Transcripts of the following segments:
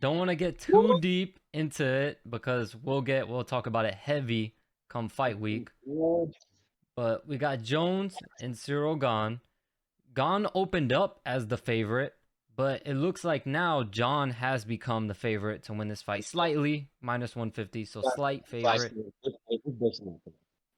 don't want to get too deep into it because we'll talk about it heavy come fight week. But we got Jones and Ciryl Gane. Gane opened up as the favorite, but it looks like now John has become the favorite to win this fight slightly, minus 150, so slight favorite.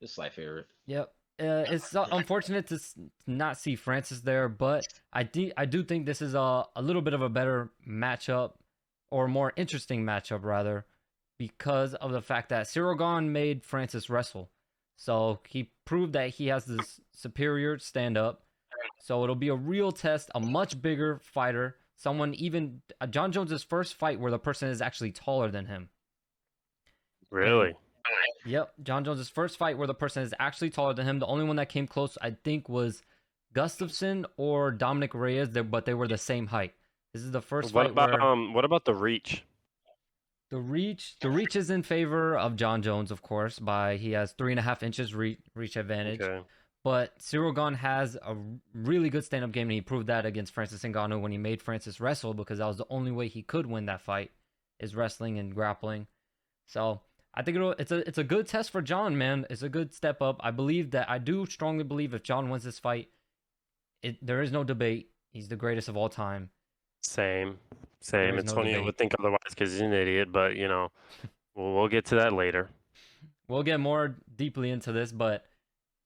Just slight favorite. Yep. It's unfortunate to not see Francis there, but I do think this is a little bit of a better matchup, or more interesting matchup rather, because of the fact that Ciryl Gane made Francis wrestle. So he proved that he has this superior stand up. So it'll be a real test, a much bigger fighter, someone even John Jones's first fight where the person is actually taller than him. And Really? yep, John Jones's first fight where the person is actually taller than him. The only one that came close, I think, was Gustafson or Dominic Reyes, but they were the same height. This is the first fight where What about the reach? the reach is in favor of John Jones, of course. By he has 3.5 inches reach advantage. Okay. But Ciryl Gane has a really good stand up game, and he proved that against Francis Ngannou when he made Francis wrestle, because that was the only way he could win that fight, is wrestling and grappling. So I think it's a good test for John, man. It's a good step up. I do strongly believe if John wins this fight, there is no debate. He's the greatest of all time. Same. There is no Antonio debate. would think otherwise because he's an idiot, but we'll get to that later. We'll get more deeply into this, but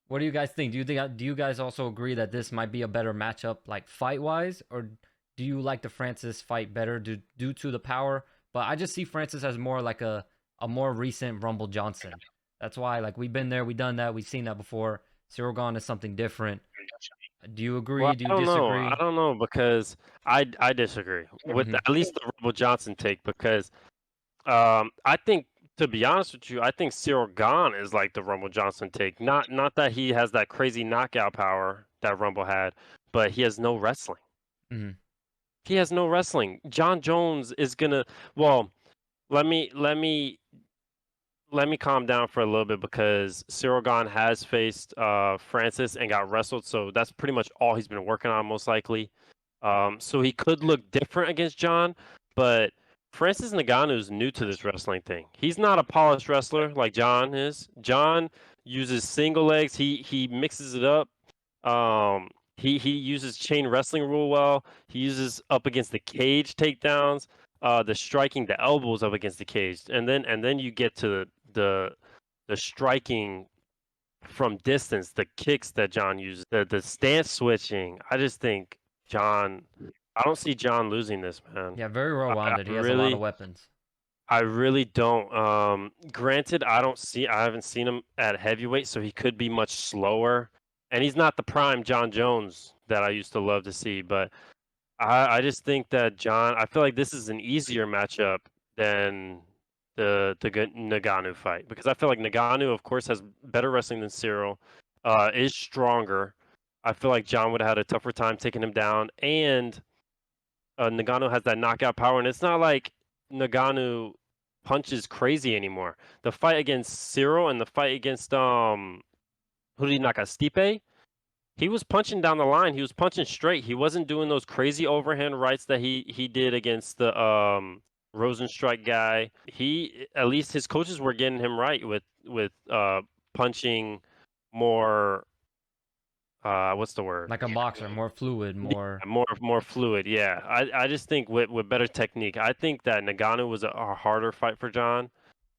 what do you guys think? Do you guys also agree that this might be a better matchup, like fight wise, or do you like the Francis fight better due to the power? But I just see Francis as more like a more recent Rumble Johnson. That's why, like, we've been there, we've done that, we've seen that before. Ciryl Gane is something different. Do you Well, agree? Do I you don't know. I disagree? don't know because I disagree with Mm-hmm. at least the Rebel Johnson take because I think, to be honest with you, I think Ciryl Gane is like the Rumble Johnson take. Not that he has that crazy knockout power that Rumble had, but he has no wrestling. Mm-hmm. He has no wrestling. John Jones is gonna. Well, let me calm down for a little bit because Ciryl Gane has faced Francis and got wrestled, so that's pretty much all he's been working on, most likely. So he could look different against John, but Francis Ngannou is new to this wrestling thing. He's not a polished wrestler like John is. John uses single legs. He mixes it up. He uses chain wrestling real well. He uses up against the cage takedowns, the striking the elbows up against the cage, and then you get to the striking from distance, the kicks that John uses, the stance switching. I just think John. I don't see John losing this, man. Yeah, very well I rounded. He has a lot of really, weapons. I really don't. Granted, I haven't seen him at heavyweight, so he could be much slower, and he's not the prime John Jones that I used to love to see. But I just think that John. I feel like this is an easier matchup than the Nagano fight because I feel like Nagano, of course, has better wrestling than Ciryl, is stronger. I feel like John would have had a tougher time taking him down, and Nagano has that knockout power, and it's not like Nagano punches crazy anymore. The fight against Ciryl and the fight against who did he knock out? Stipe? He was punching down the line. He was punching straight. He wasn't doing those crazy overhand rights that he did against the Rosenstrike guy. He at least his coaches were getting him right with punching more what's the word? Like a boxer, more fluid, Yeah, more. more fluid. Yeah, I just think with better technique. I think that Nagano was a harder fight for John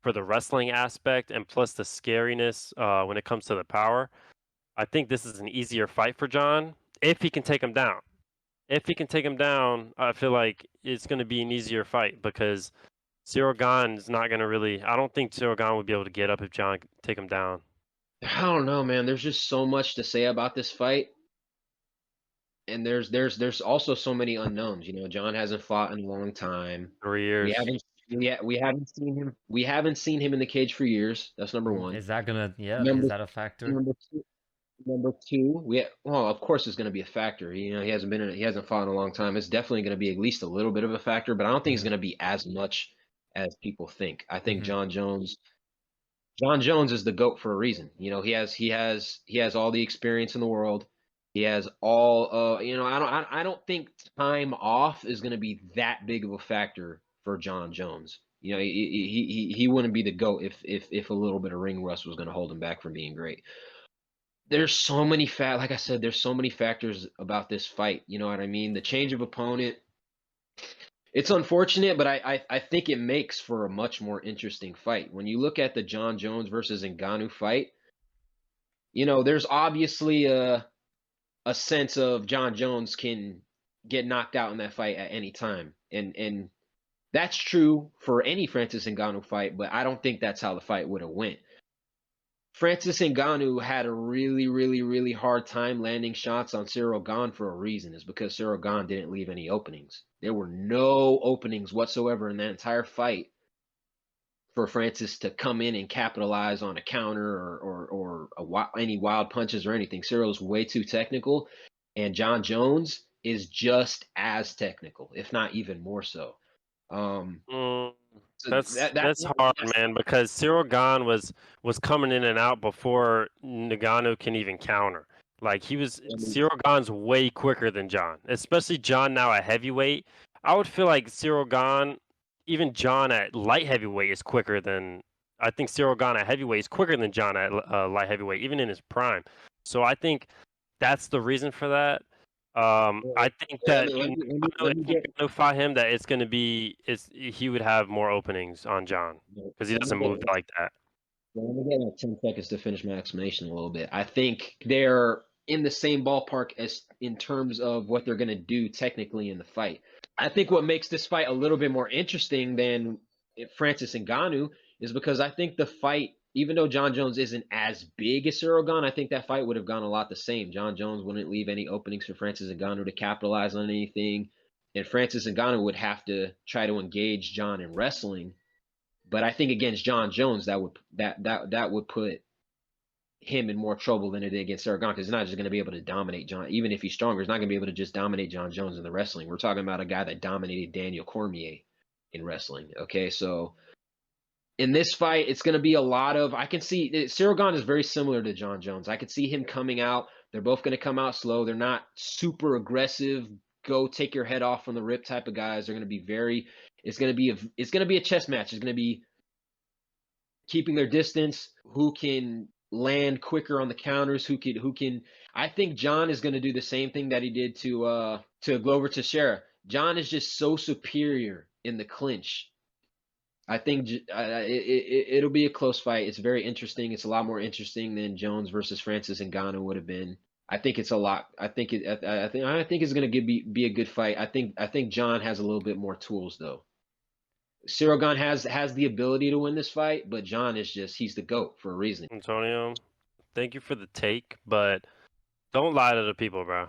for the wrestling aspect and plus the scariness when it comes to the power. I think this is an easier fight for John if he can take him down. If he can take him down, I feel like it's going to be an easier fight because Ciryl Gane is not going to really. I don't think Ciryl Gane would be able to get up if John could take him down. I don't know, man. There's just so much to say about this fight, and there's also so many unknowns. John hasn't fought in a long time. 3 years. We haven't seen him in the cage for years. That's number one. Is that gonna? Yeah, is Number that a factor? number two. Number two, well, of course, it's going to be a factor. He hasn't fought in a long time. It's definitely going to be at least a little bit of a factor, but I don't think it's Mm-hmm. going to be as much as people think. I think Mm-hmm. John Jones is the GOAT for a reason. He has all the experience in the world. He has all I don't think time off is going to be that big of a factor for John Jones. You know, he wouldn't be the GOAT if a little bit of ring rust was going to hold him back from being great. There's so many like I said, there's so many factors about this fight. You know what I mean? The change of opponent. It's unfortunate, but I think it makes for a much more interesting fight. When you look at the John Jones versus Ngannou fight, you know, there's obviously a sense of John Jones can get knocked out in that fight at any time. And that's true for any Francis Ngannou fight, but I don't think that's how the fight would have went. Francis Ngannou had a really, really, really hard time landing shots on Ciryl Gane for a reason. Is because Ciryl Gane didn't leave any openings. There were no openings whatsoever in that entire fight for Francis to come in and capitalize on a counter or any wild punches or anything. Cyryl's way too technical, and John Jones is just as technical, if not even more so. So that's hard, man, because Ciryl Gane was coming in and out before Ngannou can even counter. Like Ciryl Gane's way quicker than John, especially John now at heavyweight. I would feel like Ciryl Gane, even John at light heavyweight is quicker than. I think Ciryl Gane at heavyweight is quicker than John at light heavyweight, even in his prime. So I think that's the reason for that. I think that Ngannou fought him, that it's going to be he would have more openings on John because he doesn't move like that. Let me get like 10 seconds to finish my explanation a little bit. I think they're in the same ballpark as in terms of what they're going to do technically in the fight. I think what makes this fight a little bit more interesting than Francis Ngannou is because I think the fight, even though John Jones isn't as big as Ciryl Gane, I think that fight would have gone a lot the same. John Jones wouldn't leave any openings for Francis Ngannou to capitalize on anything, and Francis Ngannou would have to try to engage John in wrestling. But I think against John Jones, that would put him in more trouble than it did against Ciryl Gane, because he's not just going to be able to dominate John. Even if he's stronger, he's not going to be able to just dominate John Jones in the wrestling. We're talking about a guy that dominated Daniel Cormier in wrestling. Okay, so in this fight, it's going to be a lot of. I can see Ciryl Gane is very similar to John Jones. I could see him coming out. They're both going to come out slow. They're not super aggressive. Go take your head off from the rip type of guys. They're going to be very. It's going to be a chess match. It's going to be keeping their distance. Who can land quicker on the counters? Who can? I think John is going to do the same thing that he did to Glover Teixeira. John is just so superior in the clinch. I think it'll be a close fight. It's very interesting. It's a lot more interesting than Jones versus Francis Ngannou would have been. I think it's a lot. I think it's going to be a good fight. I think John has a little bit more tools though. Ciryl Gane has the ability to win this fight, but John is he's the GOAT for a reason. Antonio, thank you for the take, but don't lie to the people, bro.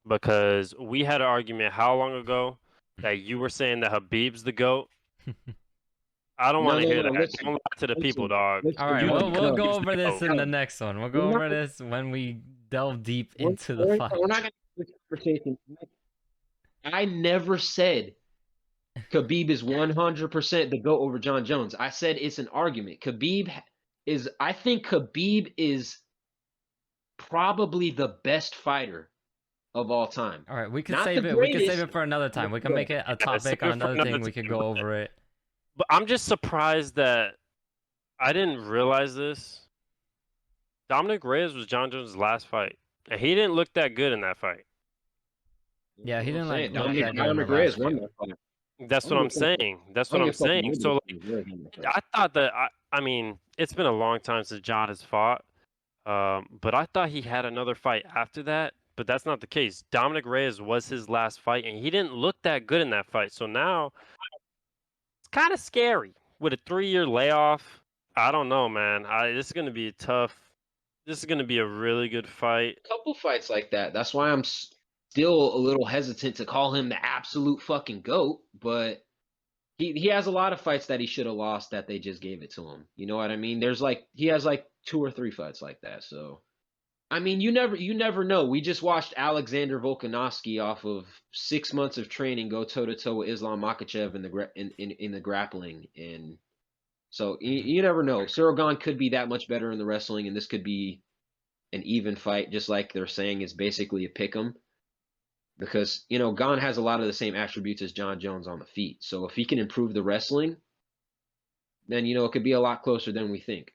Because we had an argument how long ago that you were saying that Khabib's the GOAT. I don't want to hear that. Listen, don't lie to the people, dog. All right, we'll go over this in the next one. We'll go over this when we delve deep into the fight. We're not going to have this conversation. I never said Khabib is 100% the GOAT over John Jones. I said it's an argument. I think Khabib is probably the best fighter of all time. All right, we can save it. We can save it for another time. We can make it a topic on another thing. We could go over it. But I'm just surprised that I didn't realize this. Dominic Reyes was John Jones' last fight, and he didn't look that good in that fight. Yeah, he didn't look that good in Dominic Reyes won that fight. That's what I'm saying. That's what I'm saying. So, like, I thought that I mean, it's been a long time since John has fought, but I thought he had another fight after that. But that's not the case. Dominic Reyes was his last fight, and he didn't look that good in that fight. So now it's kind of scary with a 3-year layoff. I don't know, man. This is going to be tough. This is going to be a really good fight. A couple fights like that. That's why I'm still a little hesitant to call him the absolute fucking GOAT, but he has a lot of fights that he should have lost that they just gave it to him. You know what I mean? He has 2 or 3 fights like that. So, I mean, you never know. We just watched Alexander Volkanovski off of 6 months of training go toe to toe with Islam Makhachev in the grappling, and so you never know. Ciryl Gane could be that much better in the wrestling, and this could be an even fight, just like they're saying it's basically a pick'em. because Gane has a lot of the same attributes as John Jones on the feet. So if he can improve the wrestling, then it could be a lot closer than we think.